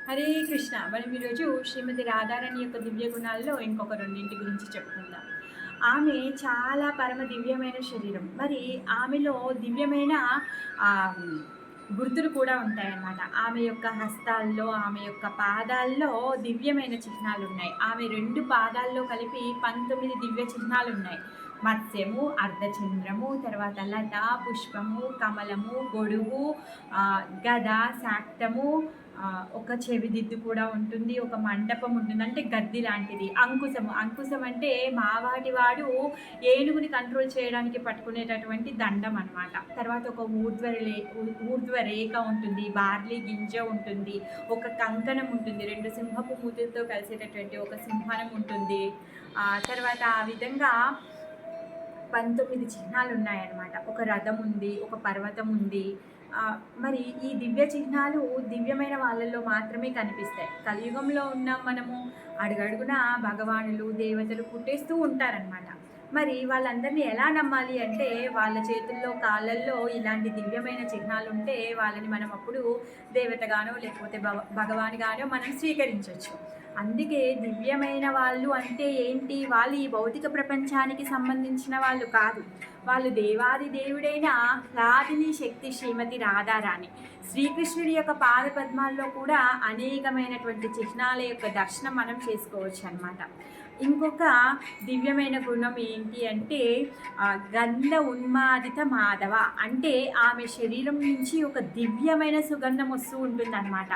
హరే కృష్ణ. మనం ఈరోజు శ్రీమతి రాధారాణి యొక్క దివ్య గుణాల్లో ఇంకొక రెండింటి గురించి చెప్పుకుందాం. ఆమె చాలా పరమ దివ్యమైన శరీరం. మరి ఆమెలో దివ్యమైన ఆహ్, గుర్తులు కూడా ఉంటాయన్నమాట. ఆమె యొక్క హస్తాల్లో, ఆమె యొక్క పాదాల్లో దివ్యమైన చిహ్నాలున్నాయి. ఆమె 2 పాదాల్లో కలిపి 19 దివ్య చిహ్నాలున్నాయి. మత్స్యము, అర్ధచంద్రము, తర్వాత లత, పుష్పము, కమలము, గొడుగు, గద, శాక్తము, ఒక చెవిదిద్దు కూడా ఉంటుంది. ఒక మండపం ఉంటుంది. అంటే గద్ది లాంటిది. అంకుశము. అంకుశం అంటే మావాటివాడు ఏనుగుని కంట్రోల్ చేయడానికి పట్టుకునేటటువంటి దండం అనమాట. తర్వాత ఒక ఊర్ధ్వ రేఖ ఉంటుంది. బార్లీ గింజ ఉంటుంది. ఒక కంకణం ఉంటుంది. 2 సింహపు మూతులతో కలిసేటటువంటి ఒక సింహనం ఉంటుంది. తర్వాత ఆ విధంగా 19 చిహ్నాలు ఉన్నాయన్నమాట. ఒక రథం ఉంది. ఒక పర్వతం ఉంది. మరి ఈ దివ్య చిహ్నాలు దివ్యమైన వాళ్ళల్లో మాత్రమే కనిపిస్తాయి. కలియుగంలో ఉన్నాం మనము. అడుగడుగున భగవానులు, దేవతలు పుట్టేస్తూ ఉంటారనమాట. మరి వాళ్ళందరినీ ఎలా నమ్మాలి అంటే వాళ్ళ చేతుల్లో, కాళ్ళల్లో ఇలాంటి దివ్యమైన చిహ్నాలు ఉంటే వాళ్ళని మనం అప్పుడు దేవతగానో లేకపోతే భగవానుగానో మనం స్వీకరించవచ్చు. అందుకే దివ్యమైన వాళ్ళు అంటే ఏంటి? వాళ్ళు ఈ భౌతిక ప్రపంచానికి సంబంధించిన వాళ్ళు కాదు. వాళ్ళు దేవాది దేవుడైన హ్లాదిని శక్తి శ్రీమతి రాధారాణి. శ్రీకృష్ణుడి యొక్క పాద పద్మాల్లో కూడా అనేకమైనటువంటి చిహ్నాల యొక్క దర్శనం మనం చేసుకోవచ్చు అన్నమాట. ఇంకొక దివ్యమైన గుణం ఏంటి అంటే గంధ ఉన్మాదిత మాధవ. అంటే ఆమె శరీరం నుంచి ఒక దివ్యమైన సుగంధం వస్తూ ఉంటుందన్నమాట.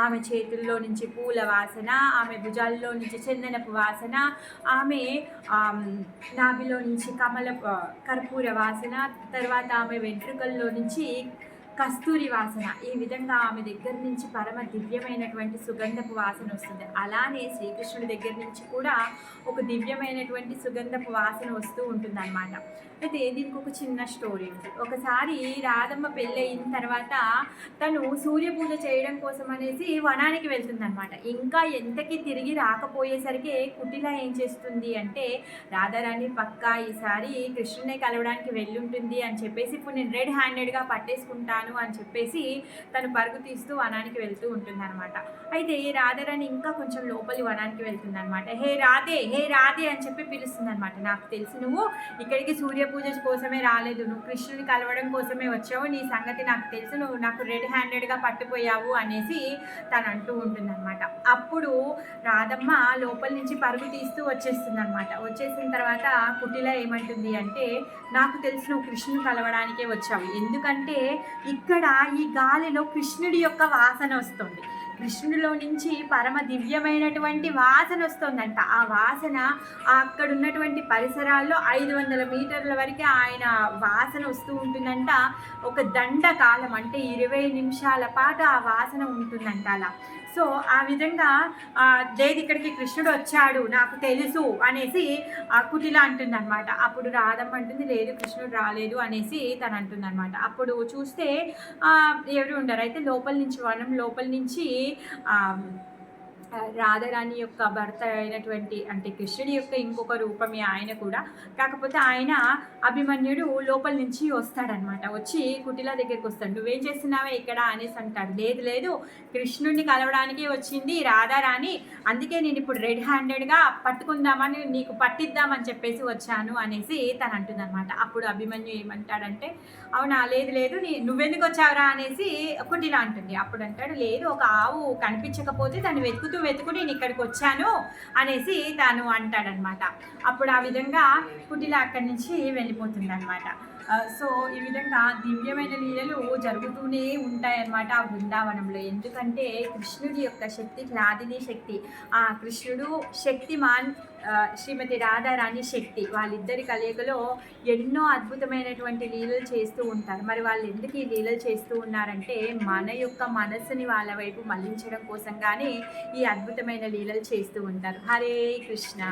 ఆమె చేతుల్లో నుంచి పూల వాసన, ఆమె భుజాల్లో నుంచి చందనపు వాసన, ఆమె నాభిలో నుంచి కర్పూర వాసన, తర్వాత ఆమె వెంట్రుకల్లో నుంచి కస్తూరి వాసన. ఈ విధంగా ఆమె దగ్గర నుంచి పరమ దివ్యమైనటువంటి సుగంధపు వాసన వస్తుంది. అలానే శ్రీకృష్ణుడి దగ్గర నుంచి కూడా ఒక దివ్యమైనటువంటి సుగంధపు వాసన వస్తూ ఉంటుంది అన్నమాట. అయితే దీనికి ఒక చిన్న స్టోరీ ఉంది. ఒకసారి రాధమ్మ పెళ్ళి అయిన తర్వాత తను సూర్య పూజ చేయడం కోసం అనేసి వనానికి వెళ్తుందన్నమాట. ఇంకా ఎంతకి తిరిగి రాకపోయేసరికి కుటిల ఏం చేస్తుంది అంటే, రాధారాణి పక్కా ఈసారి కృష్ణుని కలవడానికి వెళ్ళుంటుంది అని చెప్పేసి, ఇప్పుడు నేను రెడ్ హ్యాండెడ్గా పట్టేసుకుంటాను అని చెప్పేసి తను పరుగు తీస్తూ వనానికి వెళ్తూ ఉంటుందన్నమాట. అయితే రాధారాణి ఇంకా కొంచెం లోపలి వనానికి వెళ్తుందన్నమాట. హే రాధే అని చెప్పి పిలుస్తుందన్నమాట. నాకు తెలిసి నువ్వు ఇక్కడికి సూర్య పూజ కోసమే రాలేదు, నువ్వు కృష్ణుని కలవడం కోసమే వచ్చావు, నీ సంగతి నాకు తెలుసు, నువ్వు నాకు రెడ్ హ్యాండెడ్గా పట్టుపోయావు అనేసి తను అంటూ ఉంటుందన్నమాట. అప్పుడు రాధమ్మ లోపల నుంచి పరుగు తీస్తూ వచ్చేస్తుందన్నమాట. వచ్చేసిన తర్వాత కుటిల ఏమంటుంది అంటే, నాకు తెలిసి నువ్వు కృష్ణుని కలవడానికే వచ్చావు, ఎందుకంటే ఇక్కడ ఈ గాలిలో కృష్ణుడి యొక్క వాసన వస్తుంది. కృష్ణుడిలో నుంచి పరమ దివ్యమైనటువంటి వాసన వస్తుందంట. ఆ వాసన అక్కడ ఉన్నటువంటి పరిసరాల్లో 500 మీటర్ల వరకు ఆయన వాసన వస్తూ ఉంటుందంట. ఒక దండకాలం అంటే 20 నిమిషాల పాటు ఆ వాసన ఉంటుందంట అలా. సో ఆ విధంగా లేదు ఇక్కడికి కృష్ణుడు వచ్చాడు నాకు తెలుసు అనేసి కుటిల అంటుందన్నమాట. అప్పుడు రాధమ్మ అంటుంది, లేదు కృష్ణుడు రాలేదు అనేసి తను అంటుందన్నమాట. అప్పుడు చూస్తే ఎవరు ఉండరు. అయితే వనం లోపల నుంచి రాధారాణి యొక్క భర్త అయినటువంటి అంటే కృష్ణుడి యొక్క ఇంకొక రూపమే ఆయన కూడా. కాకపోతే ఆయన అభిమన్యుడు లోపల నుంచి వస్తాడనమాట. వచ్చి కుటిల దగ్గరికి వస్తాడు. నువ్వేం చేస్తున్నావే ఇక్కడ అనేసి అంటాడు. లేదు కృష్ణుడిని కలవడానికి వచ్చింది రాధారాణి, అందుకే నేను ఇప్పుడు రెడ్ హ్యాండెడ్గా పట్టుకుందామని నీకు పట్టిద్దామని చెప్పేసి వచ్చాను అనేసి తను అంటుందన్నమాట. అప్పుడు అభిమన్యు ఏమంటాడంటే, అవునా లేదు నువ్వెందుకు వచ్చావురా అనేసి కుటిల అంటుంది. అప్పుడు అంటాడు, లేదు ఒక ఆవు కనిపించకపోతే తను వెతుకుని నేను ఇక్కడికి వచ్చాను అనేసి తాను అంటాడనమాట. అప్పుడు ఆ విధంగా కుటిల అక్కడి నుంచి వెళ్ళిపోతుంది అనమాట. సో ఈ విధంగా దివ్యమైన లీలలు జరుగుతూనే ఉంటాయన్నమాట ఆ బృందావనంలో. ఎందుకంటే కృష్ణుడి యొక్క శక్తి హ్లాదిని శక్తి, ఆ కృష్ణుడు శక్తిమాన్, శ్రీమతి రాధారాణి శక్తి, వాళ్ళిద్దరి కలయికలో ఎన్నో అద్భుతమైనటువంటి లీలలు చేస్తూ ఉంటారు. మరి వాళ్ళు ఎందుకు ఈ లీలలు చేస్తూ ఉన్నారంటే మన యొక్క మనస్సుని వాళ్ళ వైపు మళ్లించడం కోసం కానీ ఈ అద్భుతమైన లీలలు చేస్తూ ఉంటారు. హరే కృష్ణ.